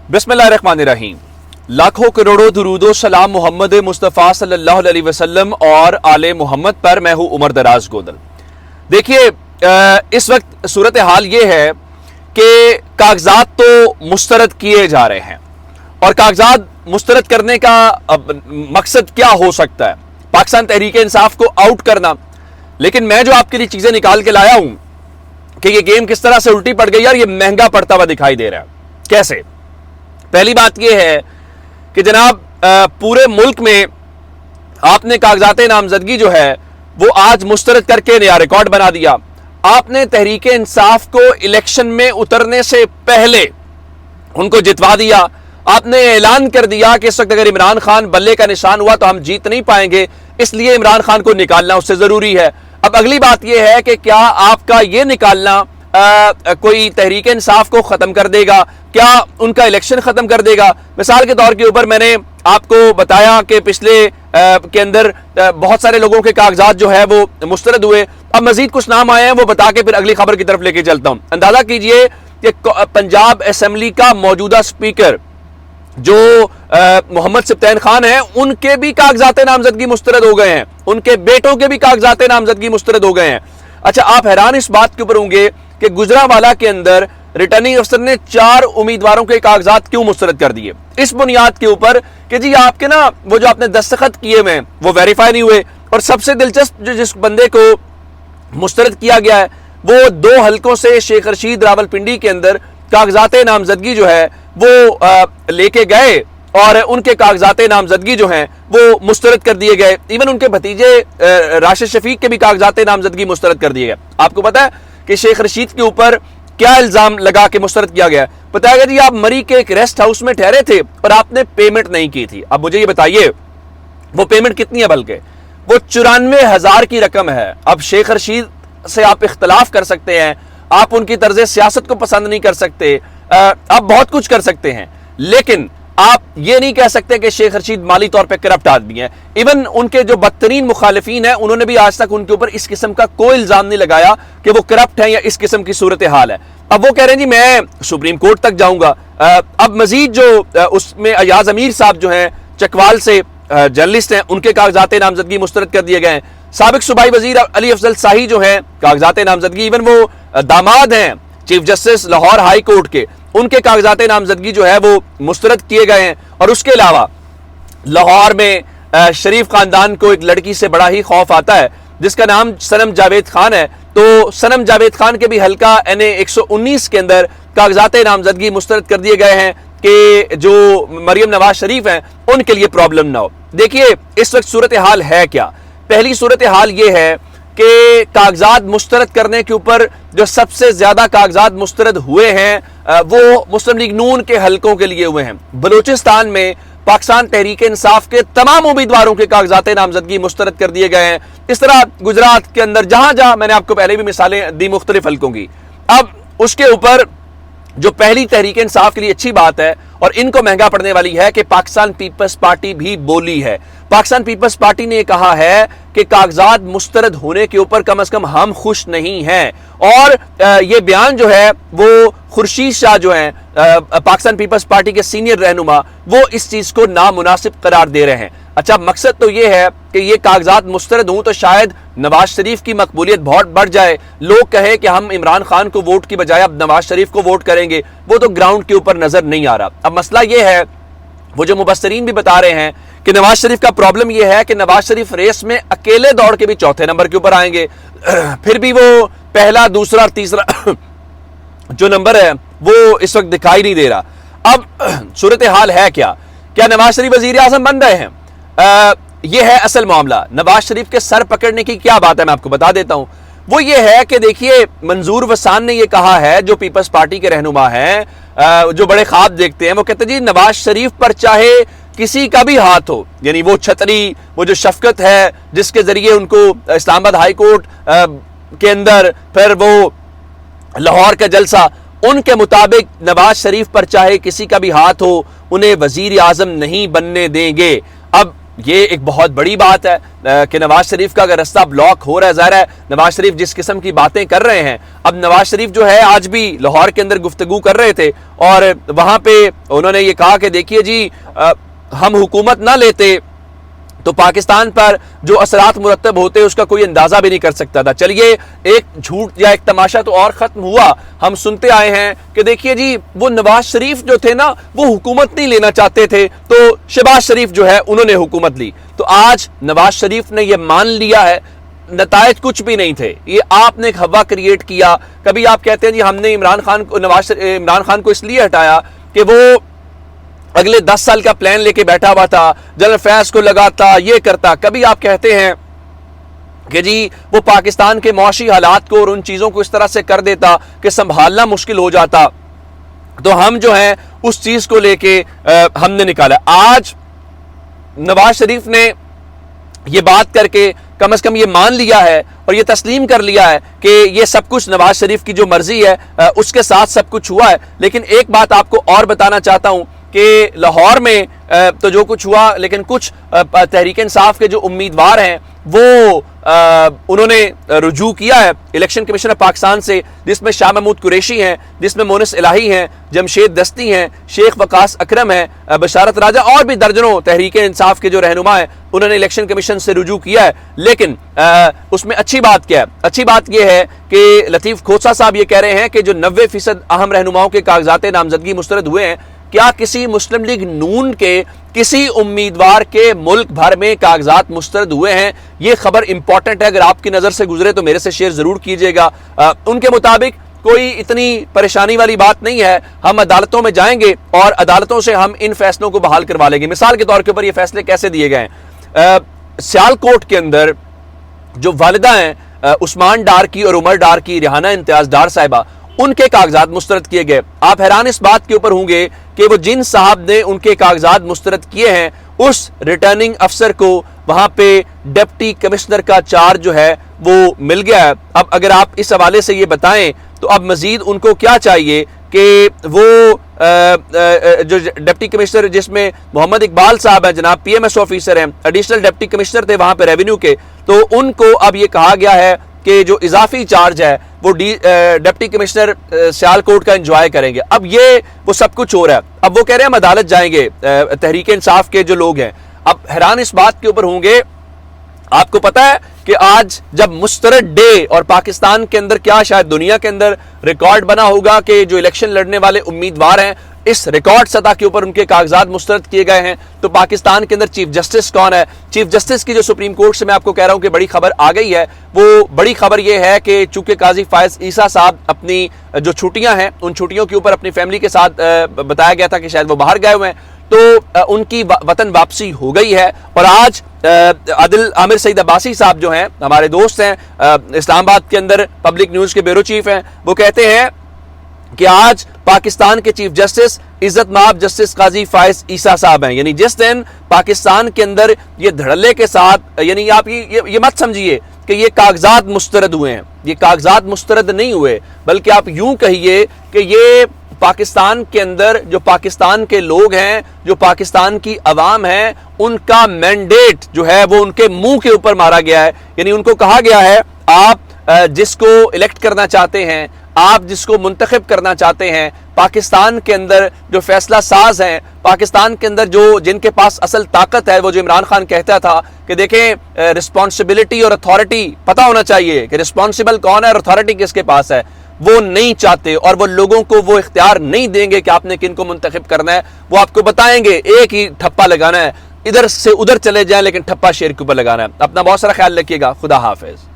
बिस्मिल्लाहिर्रहमानिर्रहीम। लाखों करोड़ों दुरूदो सलाम मोहम्मद मुस्तफ़ा सल्लल्लाहु अलैहि वसल्लम और आले मोहम्मद पर। मैं हूं उमर दराज गोदल। देखिए, इस वक्त सूरत हाल ये है कि कागजात तो मुस्तरद किए जा रहे हैं, और कागजात मुस्तरद करने का मकसद क्या हो सकता है? पाकिस्तान तहरीक इंसाफ को आउट करना। लेकिन मैं जो आपके लिए चीजें निकाल के लाया हूं कि ये गेम किस तरह से उल्टी पड़ गई, यार ये महंगा पड़ता हुआ दिखाई दे रहा है। कैसे? पहली बात यह है कि जनाब, पूरे मुल्क में आपने कागजात नामजदगी जो है वो आज मुस्तरद करके नया रिकॉर्ड बना दिया। आपने तहरीक इंसाफ को इलेक्शन में उतरने से पहले उनको जितवा दिया। आपने ऐलान कर दिया कि इस वक्त अगर इमरान खान बल्ले का निशान हुआ तो हम जीत नहीं पाएंगे, इसलिए इमरान खान को निकालना उससे जरूरी है। अब अगली बात यह है कि क्या आपका यह निकालना कोई तहरीक इंसाफ को खत्म कर देगा? क्या उनका इलेक्शन खत्म कर देगा? मिसाल के तौर के ऊपर मैंने आपको बताया कि पिछले के अंदर बहुत सारे लोगों के कागजात जो है वो मुस्तरद हुए। अब मजीद कुछ नाम आए हैं, वो बता के फिर अगली खबर की तरफ लेके चलता हूं। अंदाजा कीजिए कि पंजाब असेंबली का मौजूदा स्पीकर जो मोहम्मद सिब्तैन खान है, उनके भी कागजात नामजदगी मुस्तरद हो गए हैं, उनके बेटों के भी कागजात नामजदगी मुस्तरद हो गए हैं। अच्छा, आप हैरान इस बात के ऊपर होंगे कि गुजरांवाला के अंदर रिटर्निंग अफसर ने 4 उम्मीदवारों के कागजात क्यों मुस्तरद कर दिए? इस बुनियाद के ऊपर कि जी आपके ना वो जो आपने दस्तखत किए हुए हैं वो वेरीफाई नहीं हुए। और सबसे दिलचस्प जो जिस बंदे को मुस्तरद किया गया है वो 2 हलकों से शेख रशीद रावलपिंडी के अंदर कागजात नामजदगी जो है वो लेके गए, और उनके कागजात नामजदगी जो हैं वो मुस्तरद कर दिए गए। इवन उनके भतीजे राशिद शफीक के भी कागजात नामजदगी मुस्तरद कर दिए गए। आपको पता है कि शेख रशीद के ऊपर क्या इल्जाम लगा के मुस्तरद किया गया? बताया गया जी आप मरी के एक रेस्ट हाउस में ठहरे थे और आपने पेमेंट नहीं की थी। अब मुझे ये बताइए वो पेमेंट कितनी है? बल्कि वो 94,000 की रकम है। अब शेख रशीद से आप इख्तलाफ कर सकते हैं, आप उनकी तर्ज सियासत को पसंद नहीं कर सकते, आप बहुत कुछ कर सकते हैं, लेकिन आप ये नहीं कह सकते कि शेख रशीद माली तौर पे करप्ट आदमी है। इवन उनके जो बदतरीन मुखालिफीन है उन्होंने भी आज तक उनके ऊपर इस किस्म का कोई इल्जाम नहीं लगाया कि वो करप्ट है या इस किस्म की सूरत हाल है। अब वो कह रहे हैं जी मैं सुप्रीम कोर्ट तक जाऊंगा। अब मजीद जो उसमें अयाज अमीर साहब जो हैं चकवाल से जर्नलिस्ट हैं, उनके कागजात नामजदगी मुस्तरद कर दिए गए हैं। साबिक सूबाई वजीर अली अफजल शाही जो हैं कागजात नामजदगी, इवन वो दामाद हैं chief justice Lahore high court के, उनके कागजात नामजदगी जो है वो मुस्तरद किए गए हैं। और उसके अलावा लाहौर में शरीफ खानदान को एक लड़की से बड़ा ही खौफ आता है जिसका नाम सनम जावेद खान है। तो सनम जावेद खान के भी हल्का NA 119 के अंदर कागजात नामजदगी मुस्तरद कर दिए गए हैं कि जो मरियम नवाज शरीफ हैं उनके लिए प्रॉब्लम ना हो। देखिए इस वक्त सूरत हाल है क्या? पहली सूरत हाल ये है कि कागजात मुस्तरद करने के ऊपर जो सबसे ज्यादा कागजात मुस्तरद हुए हैं वो मुस्लिम लीग नून के हलकों के लिए हुए हैं। बलूचिस्तान में पाकिस्तान तहरीक इंसाफ के तमाम उम्मीदवारों के कागजात नामजदगी मुस्तरद कर दिए गए हैं। इस तरह गुजरात के अंदर जहां जहां मैंने आपको पहले भी मिसालें दी मुख्तलिफ हलकों की। अब उसके ऊपर जो पहली तहरीक इंसाफ के लिए अच्छी बात है और इनको महंगा पड़ने वाली है कि पाकिस्तान पीपल्स पार्टी भी बोली है। पाकिस्तान पीपल्स पार्टी ने कहा है कि कागजात मुस्तरद होने के ऊपर कम से कम हम खुश नहीं हैं, और ये बयान जो है वो खुर्शीद शाह जो हैं पाकिस्तान पीपल्स पार्टी के सीनियर रहनुमा, वो इस चीज को नामुनासिब करार दे रहे हैं। अच्छा, मकसद तो ये है कि ये कागजात मुस्तरद हों तो शायद नवाज शरीफ की मकबूलियत बहुत बढ़ जाए, लोग कहें कि हम इमरान खान को वोट की बजाय अब नवाज शरीफ को वोट करेंगे। वो तो ग्राउंड के ऊपर नजर नहीं आ रहा। अब मसला ये है, वो जो मुबस्सरीन भी बता रहे हैं कि नवाज शरीफ का प्रॉब्लम यह है कि नवाज शरीफ रेस में अकेले दौड़ के भी चौथे नंबर के ऊपर आएंगे, फिर भी वो पहला दूसरा और तीसरा जो नंबर है वो इस वक्त दिखाई नहीं दे रहा। अब सूरत हाल है क्या? क्या नवाज शरीफ वजीर आजम बन रहे हैं? ये है असल मामला। नवाज शरीफ के सर पकड़ने की क्या बात है मैं आपको बता देता हूं। वो ये है कि देखिए मंजूर वसान ने ये कहा है, जो पीपल्स पार्टी के रहनुमा हैं, जो बड़े ख्वाब देखते हैं, वो कहते हैं जी नवाज शरीफ पर चाहे किसी का भी हाथ हो, यानी वो छतरी, वो जो शफकत है जिसके जरिए उनको इस्लामाबाद हाई कोर्ट के अंदर, फिर वो लाहौर का जलसा, उनके मुताबिक नवाज शरीफ पर चाहे किसी का भी हाथ हो, उन्हें वजीर आजम नहीं बनने देंगे। अब یہ ایک بہت بڑی بات ہے کہ نواز شریف کا اگر راستہ بلاک ہو رہا ہے، ظاہر ہے نواز شریف جس قسم کی باتیں کر رہے ہیں، اب نواز شریف جو ہے آج بھی لاہور کے اندر گفتگو کر رہے تھے اور وہاں پہ انہوں نے یہ کہا کہ دیکھیے جی ہم حکومت نہ لیتے تو پاکستان پر جو اثرات مرتب ہوتے اس کا کوئی اندازہ بھی نہیں کر سکتا تھا۔ چلیے ایک جھوٹ یا ایک تماشا تو اور ختم ہوا، ہم سنتے آئے ہیں کہ دیکھیے جی وہ نواز شریف جو تھے نا وہ حکومت نہیں لینا چاہتے تھے تو شہباز شریف جو ہے انہوں نے حکومت لی۔ تو آج نواز شریف نے یہ مان لیا ہے، نتائج کچھ بھی نہیں تھے، یہ آپ نے ایک ہوا کریٹ کیا۔ کبھی آپ کہتے ہیں جی ہم نے عمران خان کو اس لیے ہٹایا کہ وہ اگلے 10 سال کا پلان لے کے بیٹھا ہوا تھا، جنرل فیض کو لگاتا، یہ کرتا۔ کبھی آپ کہتے ہیں کہ جی وہ پاکستان کے معاشی حالات کو اور ان چیزوں کو اس طرح سے کر دیتا کہ سنبھالنا مشکل ہو جاتا، تو ہم جو ہیں اس چیز کو لے کے ہم نے نکالا۔ آج نواز شریف نے یہ بات کر کے کم از کم یہ مان لیا ہے اور یہ تسلیم کر لیا ہے کہ یہ سب کچھ نواز شریف کی جو مرضی ہے اس کے ساتھ سب کچھ ہوا ہے۔ لیکن ایک بات آپ کو اور بتانا چاہتا ہوں کہ لاہور میں تو جو کچھ ہوا، لیکن کچھ تحریک انصاف کے جو امیدوار ہیں وہ انہوں نے رجوع کیا ہے الیکشن کمیشن آف پاکستان سے، جس میں شاہ محمود قریشی ہیں، جس میں مونس الہی ہیں، جمشید دستی ہیں، شیخ وقاص اکرم ہیں، بشارت راجہ اور بھی درجنوں تحریک انصاف کے جو رہنما ہیں انہوں نے الیکشن کمیشن سے رجوع کیا ہے۔ لیکن اس میں اچھی بات کیا ہے؟ اچھی بات یہ ہے کہ لطیف کھوسہ صاحب یہ کہہ رہے ہیں کہ جو 90% اہم رہنماؤں کے کاغذات نامزدگی مسترد ہوئے ہیں، کیا کسی مسلم لیگ نون کے کسی امیدوار کے ملک بھر میں کاغذات مسترد ہوئے ہیں؟ یہ خبر امپورٹنٹ ہے، اگر آپ کی نظر سے گزرے تو میرے سے شیئر ضرور کیجئے گا۔ ان کے مطابق کوئی اتنی پریشانی والی بات نہیں ہے، ہم عدالتوں میں جائیں گے اور عدالتوں سے ہم ان فیصلوں کو بحال کروا لیں گے۔ مثال کے طور کے اوپر یہ فیصلے کیسے دیے گئے ہیں؟ سیالکوٹ کے اندر جو والدہ ہیں عثمان ڈار کی اور عمر ڈار کی، ریحانہ امتیاز ڈار صاحبہ، ان کے کاغذات مسترد کیے گئے۔ آپ حیران اس بات کے اوپر ہوں گے کہ وہ جن صاحب نے ان کے کاغذات مسترد کیے ہیں اس ریٹرننگ افسر کو وہاں پہ ڈپٹی کمشنر کا چارج جو ہے وہ مل گیا ہے۔ اب اگر آپ اس حوالے سے یہ بتائیں تو اب مزید ان کو کیا چاہیے کہ وہ جو ڈپٹی کمشنر جس میں محمد اقبال صاحب ہیں، جناب پی ایم ایس آفیسر ہیں، ایڈیشنل ڈپٹی کمشنر تھے وہاں پہ ریونیو کے، تو ان کو اب یہ کہا گیا ہے کہ جو اضافی چارج ہے وہ ڈپٹی کمشنر سیالکوٹ کا انجوائے کریں گے۔ اب یہ وہ سب کچھ ہو رہا ہے، اب وہ کہہ رہے ہیں ہم عدالت جائیں گے، تحریک انصاف کے جو لوگ ہیں۔ اب حیران اس بات کے اوپر ہوں گے، آپ کو پتا ہے کہ آج جب مسترد ڈے اور پاکستان کے اندر کیا شاید دنیا کے اندر ریکارڈ بنا ہوگا کہ جو الیکشن لڑنے والے امیدوار ہیں اس ریکارڈ سطح کے اوپر ان کے کاغذات مسترد کیے گئے ہیں، تو پاکستان کے اندر چیف جسٹس کون ہے؟ چیف جسٹس کی جو سپریم کورٹ سے میں آپ کو کہہ رہا ہوں کہ بڑی خبر آ گئی ہے، وہ بڑی خبر یہ ہے کہ چونکہ قاضی فائز عیسیٰ صاحب اپنی جو چھٹیاں ہیں ان چھٹیوں کے اوپر اپنی فیملی کے ساتھ بتایا گیا تھا کہ شاید وہ باہر گئے ہوئے ہیں، تو ان کی وطن واپسی ہو گئی ہے۔ اور آج عادل عامر سعید عباسی صاحب جو ہیں ہمارے دوست ہیں، اسلام آباد کے اندر پبلک نیوز کے بیورو چیف ہیں، وہ کہتے ہیں کہ آج پاکستان کے چیف جسٹس عزت مآب جسٹس قاضی فائز عیسیٰ صاحب ہیں۔ یعنی جس دن پاکستان کے اندر یہ دھڑلے کے ساتھ، یعنی آپ یہ مت سمجھیے کہ یہ کاغذات مسترد ہوئے ہیں، یہ کاغذات مسترد نہیں ہوئے، بلکہ آپ یوں کہیے کہ یہ پاکستان کے اندر جو پاکستان کے لوگ ہیں، جو پاکستان کی عوام ہیں، ان کا مینڈیٹ جو ہے وہ ان کے منہ کے اوپر مارا گیا ہے۔ یعنی ان کو کہا گیا ہے آپ جس کو الیکٹ کرنا چاہتے ہیں، آپ جس کو منتخب کرنا چاہتے ہیں، پاکستان کے اندر جو فیصلہ ساز ہیں، پاکستان کے اندر جو جن کے پاس اصل طاقت ہے، وہ جو عمران خان کہتا تھا کہ دیکھیں رسپانسبلٹی اور اتھارٹی پتہ ہونا چاہیے کہ رسپانسبل کون ہے اور اتھارٹی کس کے پاس ہے، وہ نہیں چاہتے اور وہ لوگوں کو وہ اختیار نہیں دیں گے کہ آپ نے کن کو منتخب کرنا ہے۔ وہ آپ کو بتائیں گے ایک ہی ٹھپا لگانا ہے، ادھر سے ادھر چلے جائیں لیکن ٹھپا شیر کے اوپر لگانا ہے۔ اپنا بہت سارا خیال رکھیے گا، خدا حافظ۔